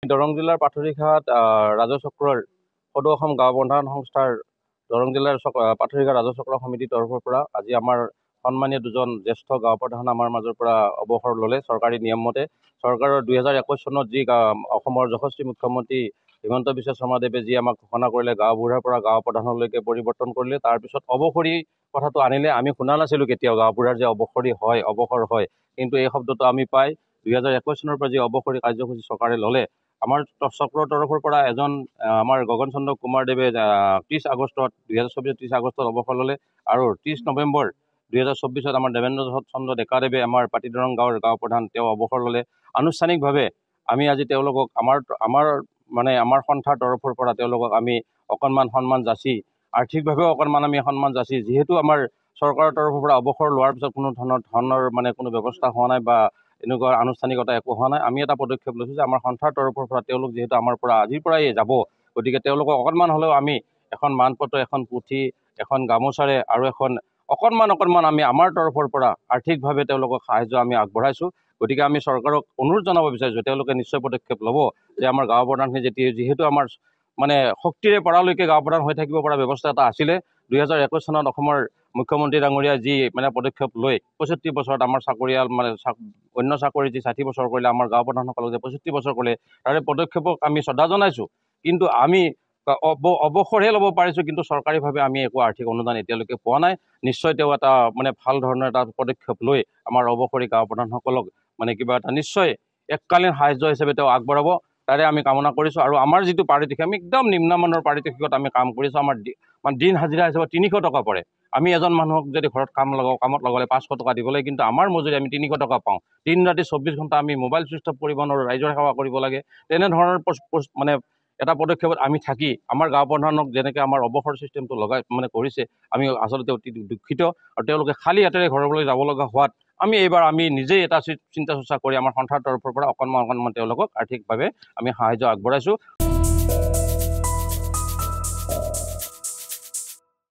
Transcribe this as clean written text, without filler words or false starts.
দৰং জিলাৰ পাথৰিঘাট ৰাজচক্ৰৰ সদৌ অসম গাঁও বন্ধাৰণ সংস্থাৰ দৰং জিলাৰ পাথৰিঘাট ৰাজচক্ৰ সমিতিৰ তৰফৰ পৰা আজি আমাৰ সন্মানীয় দুজন জ্যেষ্ঠ গাঁও প্ৰধান আমাৰ মাজৰ পৰা অৱসৰ ল'লে চৰকাৰী নিয়ম মতে। চৰকাৰৰ 2021 চনত যি অসমৰ যশস্বী মুখ্যমন্ত্ৰী হিমন্ত বিশ্ব শৰ্মাদেৱে যি আমাক ঘোষণা কৰিলে গাঁওবুঢ়াৰ পৰা গাঁও প্ৰধানলৈকে পৰিৱৰ্তন কৰিলে, তাৰপিছত অৱসৰী কথাটো আনিলে। আমি শুনা নাছিলোঁ কেতিয়াও গাঁওবুঢ়াৰ যে অৱসৰ হয়, কিন্তু এই শব্দটো আমি পাই 2021 চনৰ পৰা যি অৱসৰী কাৰ্যসূচী চৰকাৰে ল'লে, আমাৰ চক্ৰৰ তৰফৰ পৰা এজন আমাৰ গগন চন্দ্ৰ কুমাৰদেৱে 30 আগষ্টত 2024 30 আগষ্টত অৱসৰ ল'লে আৰু 30 নৱেম্বৰ 2024 আমাৰ দেৱেন্দ্ৰ চন্দ্ৰ ডেকাদেৱে আমাৰ পাটিদৰং গাঁৱৰ গাঁও প্ৰধান তেওঁ অৱসৰ ল'লে। আনুষ্ঠানিকভাৱে আমি আজি তেওঁলোকক আমাৰ সন্থাৰ তৰফৰ পৰা তেওঁলোকক আমি অকণমান সন্মান যাচি, আৰ্থিকভাৱেও অকণমান আমি সন্মান যাচি, যিহেতু আমাৰ চৰকাৰৰ তৰফৰ পৰা অৱসৰ লোৱাৰ পিছত কোনো ধৰণৰ কোনো ব্যৱস্থা হোৱা নাই বা এনেকুৱা আনুষ্ঠানিকতা একো হোৱা নাই। আমি এটা পদক্ষেপ লৈছোঁ যে আমাৰ সন্থাৰ তৰফৰ পৰা তেওঁলোক যিহেতু আমাৰ পৰা আজিৰ পৰাই যাব, গতিকে তেওঁলোকক অকণমান হ'লেও আমি এখন মানপত্ৰ, এখন পুথি, এখন গামোচাৰে আৰু অকণমান আমি আমাৰ তৰফৰ পৰা আৰ্থিকভাৱে তেওঁলোকক সাহায্য আমি আগবঢ়াইছোঁ। গতিকে আমি চৰকাৰক অনুৰোধ জনাব বিচাৰিছোঁ তেওঁলোকে নিশ্চয় পদক্ষেপ ল'ব যে আমাৰ গাঁও প্ৰধানখিনি যিহেতু আমাৰ শক্তিৰে পৰালৈকে গাঁও প্ৰধান হৈ থাকিব পৰা ব্যৱস্থা এটা আছিলে। 2021 চনত অসমৰ মুখ্যমন্ত্ৰী ডাঙৰীয়াই যি পদক্ষেপ লৈ 65 বছৰত আমাৰ চাকৰিয়াল অন্য চাকৰি যি 60 বছৰ কৰিলে, আমাৰ গাঁও প্ৰধানসকলক যে 65 বছৰ কৰিলে, তাৰে পদক্ষেপক আমি শ্ৰদ্ধা জনাইছোঁ। কিন্তু আমি অৱসৰহে ল'ব পাৰিছোঁ, কিন্তু চৰকাৰীভাৱে আমি একো আৰ্থিক অনুদান এতিয়ালৈকে পোৱা নাই। নিশ্চয় তেওঁ এটা ভাল ধৰণৰ এটা পদক্ষেপ লৈ আমাৰ অৱসৰী গাঁও প্ৰধানসকলক কিবা এটা নিশ্চয় এককালীন সাহায্য হিচাপে তেওঁ আগবঢ়াব, তাৰে আমি কামনা কৰিছোঁ। আৰু আমাৰ যিটো পাৰিতোষিক, আমি একদম নিম্নমানৰ পাৰিতোষিকত আমি কাম কৰিছোঁ। আমাৰ দিন হাজিৰা হিচাপত 300 টকা পৰে। আমি এজন মানুহক যদি ঘৰত কামত লগালে 500 টকা দিব লাগে, কিন্তু আমাৰ মজুৰি আমি 300 টকা পাওঁ। দিন ৰাতি 24 ঘণ্টা আমি মোবাইল চুইচ অফ কৰিব নোৱাৰোঁ, ৰাইজৰ সেৱা কৰিব লাগে। তেনেধৰণৰ এটা পদক্ষেপত আমি থাকি আমাৰ গাঁও প্ৰধানক যেনেকৈ আমাৰ অৱসৰ ছিষ্টেমটো কৰিছে, আমি আচলতে অতি দুখিত। আৰু তেওঁলোকে খালী হাতেৰে ঘৰলৈ যাব লগা হোৱাত এইবাৰ আমি নিজেই এটা চিন্তা চৰ্চা কৰি আমাৰ সন্থাৰ তৰফৰ পৰা অকণমান তেওঁলোকক আৰ্থিকভাৱে আমি সাহায্য আগবঢ়াইছোঁ।